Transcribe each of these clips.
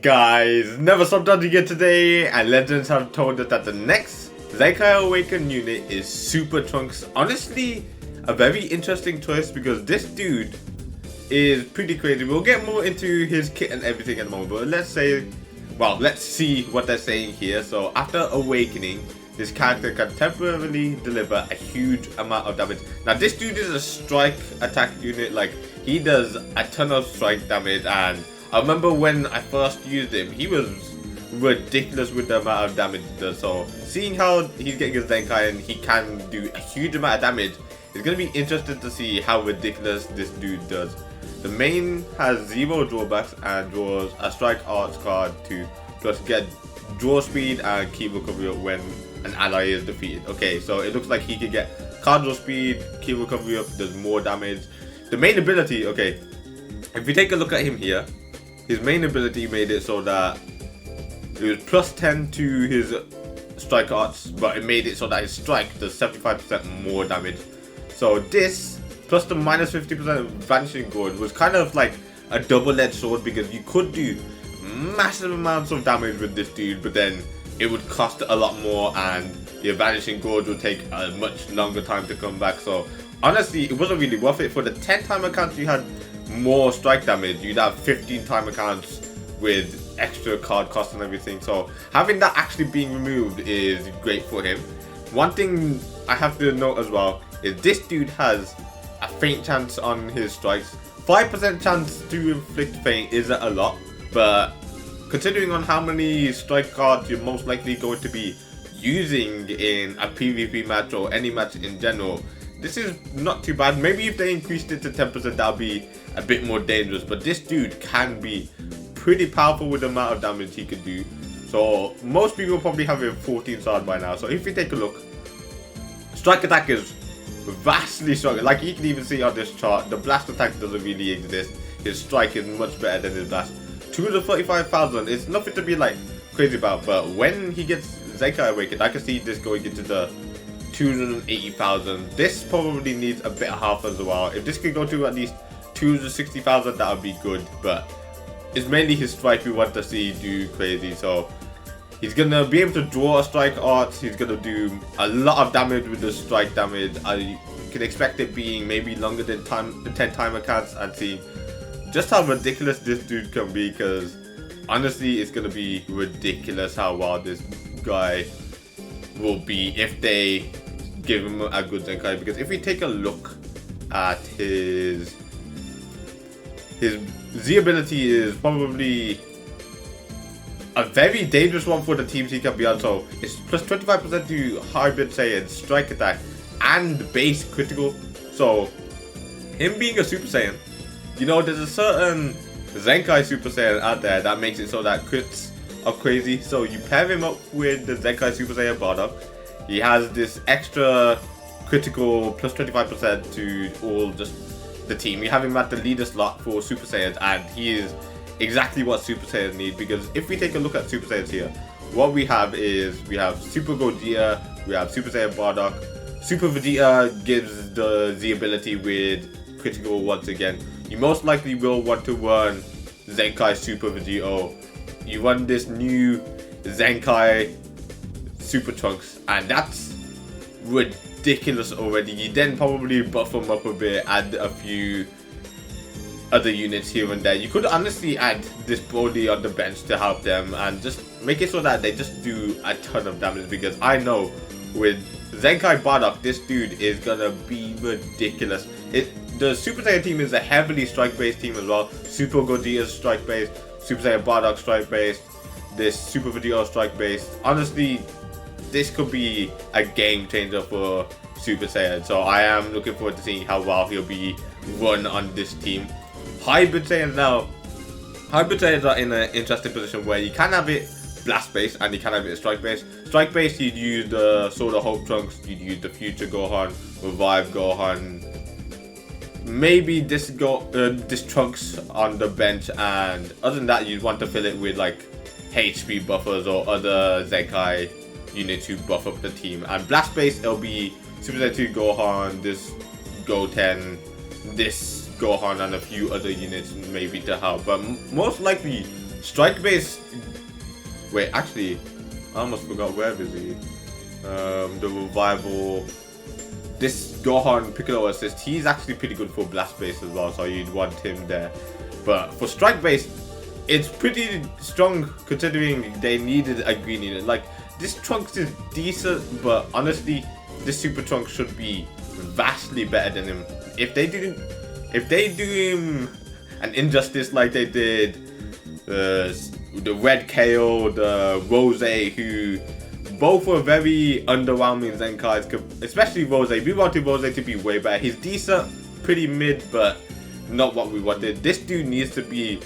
Guys, never stopped dodging it today, and legends have told us that the next Zenkai Awakened unit is Super Trunks. Honestly, a very interesting choice because this dude is pretty crazy. We'll get more into his kit and everything in a moment, but let's see what they're saying here. So after awakening, this character can temporarily deliver a huge amount of damage. Now this dude is a strike attack unit, like he does a ton of strike damage, and I remember when I first used him, he was ridiculous with the amount of damage he does. So seeing how he's getting his Zenkai and he can do a huge amount of damage, it's going to be interesting to see how ridiculous this dude does. The main has 0 drawbacks and draws a strike arts card to plus get draw speed and key recovery when an ally is defeated. Okay, so it looks like he can get card draw speed, key recovery up, does more damage. The main ability, okay, if you take a look at him here, his main ability made it so that it was plus 10 to his strike arts, but it made it so that his strike does 75% more damage. So this, plus the minus 50% vanishing gourd, was kind of like a double-edged sword because you could do massive amounts of damage with this dude, but then it would cost a lot more and your vanishing gourd would take a much longer time to come back. So honestly, it wasn't really worth it. For the 10 time accounts you had more strike damage, you'd have 15 time accounts with extra card cost and everything. So having that actually being removed is great for him. One thing I have to note as well is this dude has a feint chance on his strikes. 5% chance to inflict feint isn't a lot, but considering on how many strike cards you're most likely going to be using in a PvP match or any match in general, this is not too bad. Maybe if they increased it to 10%, that'll be a bit more dangerous, but this dude can be pretty powerful with the amount of damage he could do. So most people probably have him 14 star by now. So if you take a look, strike attack is vastly stronger. Like you can even see on this chart, the blast attack doesn't really exist. His strike is much better than his blast. 235,000, it's nothing to be like crazy about, but when he gets Zenkai Awakened, I can see this going into the 280,000. This probably needs a bit of half as well. If this could go to at least 260,000, that would be good, but it's mainly his strike we want to see do crazy. So he's gonna be able to draw a strike art, he's gonna do a lot of damage with the strike damage. I can expect it being maybe longer than 10 time accounts, and see just how ridiculous this dude can be, because honestly it's gonna be ridiculous how wild this guy will be if they give him a good Zenkai. Because if we take a look at his Z ability, is probably a very dangerous one for the teams he can be on. So it's plus 25% to hybrid Saiyan, strike attack, and base critical. So him being a Super Saiyan, you know, there's a certain Zenkai Super Saiyan out there that makes it so that crits are crazy. So you pair him up with the Zenkai Super Saiyan Bardock, he has this extra critical plus 25% to all just the team. You have him at the leader slot for Super Saiyans, and he is exactly what Super Saiyans need. Because if we take a look at Super Saiyans here, what we have is we have Super Gogeta, we have Super Saiyan Bardock. Super Vegeta gives the Z ability with critical once again. You most likely will want to run Zenkai Super Vegeta. You run this new Zenkai Super Trunks, and that's ridiculous already. You then probably buff them up a bit, add a few other units here and there. You could honestly add this Brody on the bench to help them and just make it so that they just do a ton of damage, because I know with Zenkai Bardock, this dude is gonna be ridiculous. The Super Saiyan team is a heavily strike-based team as well. Super Gogeta is strike-based, Super Saiyan Bardock strike-based, this Super Vegeta strike-based. Honestly, this could be a game changer for Super Saiyan. So I am looking forward to seeing how well he'll be run on this team. Hybrid Saiyans now. Hybrid Saiyans are in an interesting position where you can have it blast based and you can have it strike based. Strike based, you'd use the Sword of Hope Trunks, you'd use the Future Gohan, Revive Gohan, maybe this Trunks on the bench, and other than that you'd want to fill it with like HP buffers or other Zenkai units to buff up the team. And blast based, it'll be Super Saiyan 2 Gohan, this Goten, this Gohan, and a few other units maybe to help, but most likely Strike base. Wait, actually, I almost forgot where is he. The revival. This Gohan Piccolo assist, he's actually pretty good for blast base as well, so you'd want him there. But for strike base, it's pretty strong considering they needed a green unit. Like, this Trunks is decent, but honestly, this Super Trunks should be vastly better than him. If they do him an injustice like they did the Red KO, the Rose, who both were very underwhelming Zenkais, especially Rose. We wanted Rose to be way better. He's decent, pretty mid, but not what we wanted. This dude needs to be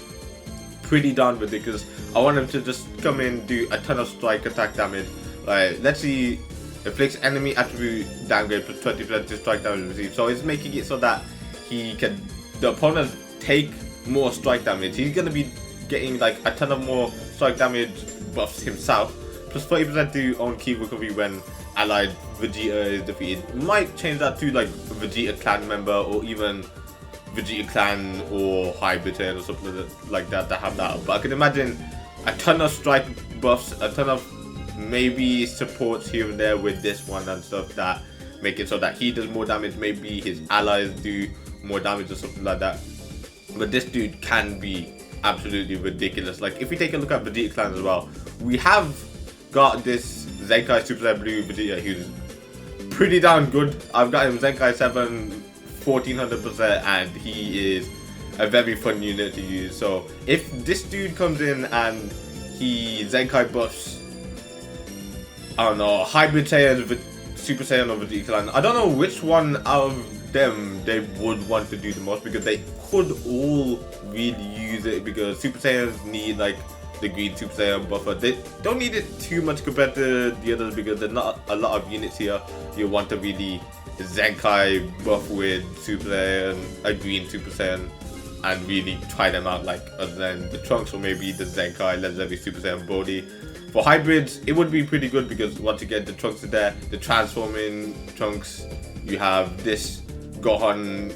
pretty darn ridiculous. I want him to just come in, do a ton of strike attack damage. Like, let's see, inflicts enemy attribute downgrade plus 20% to strike damage received. So it's making it so that the opponents take more strike damage. He's gonna be getting like a ton of more strike damage buffs himself. Plus 40% to own key recovery when allied Vegeta is defeated. Might change that to like Vegeta clan member, or even Vegeta clan or hybrid or something like that have that. But I can imagine a ton of strike buffs, a ton of maybe supports here and there with this one and stuff that make it so that he does more damage. Maybe his allies do more damage or something like that. But this dude can be absolutely ridiculous. Like, if we take a look at Vegeta clan as well, we have got this Zenkai Super Saiyan Blue Vegeta who's pretty damn good. I've got him Zenkai 7 1400%, and he is a very fun unit to use. So if this dude comes in and he Zenkai buffs, I don't know, Hybrid Saiyan, Super Saiyan or Vegeta clan, I don't know which one out of them they would want to do the most, because they could all really use it, because Super Saiyans need like the green Super Saiyan buffer. They don't need it too much compared to the others, because there's not a lot of units here you want to really Zenkai buff with Super Saiyan, a green Super Saiyan, and really try them out, like other than the Trunks or maybe the Zenkai legendary Super Saiyan Brody. For hybrids, it would be pretty good, because once again the Trunks are there, the transforming Trunks, you have this Gohan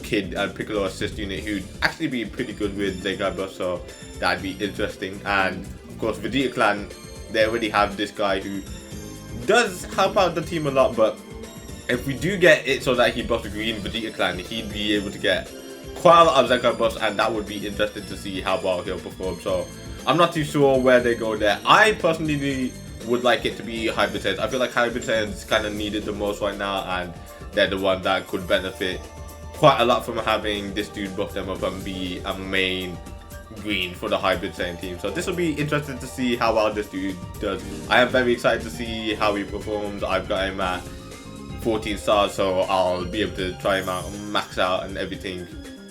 Kid and Piccolo assist unit who'd actually be pretty good with Zenkai buff, so that'd be interesting. And of course Vegeta clan, they already have this guy who does help out the team a lot, but if we do get it so that he buffs the green Vegeta clan, he'd be able to get quite a lot of Zenkai buffs, and that would be interesting to see how well he'll perform. So I'm not too sure where they go there. I personally would like it to be Hybrid Saiyans. I feel like Hybrid Saiyans kind of needed the most right now, and they're the one that could benefit quite a lot from having this dude buff them up and be a main green for the Hybrid Saiyan team. So this will be interesting to see how well this dude does. I am very excited to see how he performs. I've got him at 14 stars, so I'll be able to try him out, max out and everything,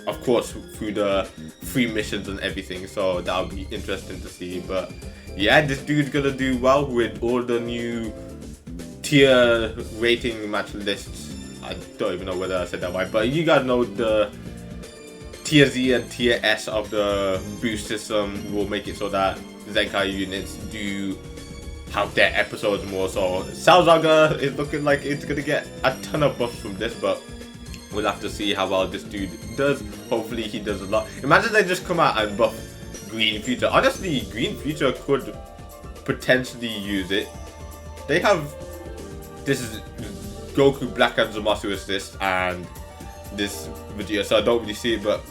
of course through the free missions and everything, so that'll be interesting to see. But yeah, this dude's gonna do well with all the new tier rating match lists. I don't even know whether I said that right, but you guys know the tier Z and tier S of the boost system will make it so that Zenkai units do have their episodes more. So Salzaga is looking like it's gonna get a ton of buffs from this, but we'll have to see how well this dude does. Hopefully he does a lot. Imagine they just come out and buff Green Future. Honestly, Green Future could potentially use it. They have this is Goku Black and Zamasu assist and this Vegeta, so I don't really see it, but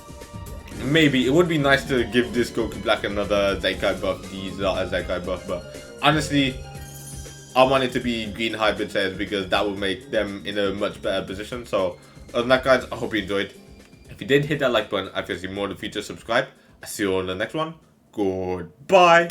maybe it would be nice to give this Goku Black another Zenkai buff. These are a Zenkai buff, but honestly I want it to be green Hybrid Saiyans, because that will make them in a much better position. So other than that, guys, I hope you enjoyed. If you did, hit that like button. If you see more in the future, subscribe. I'll see you on the next one. Goodbye.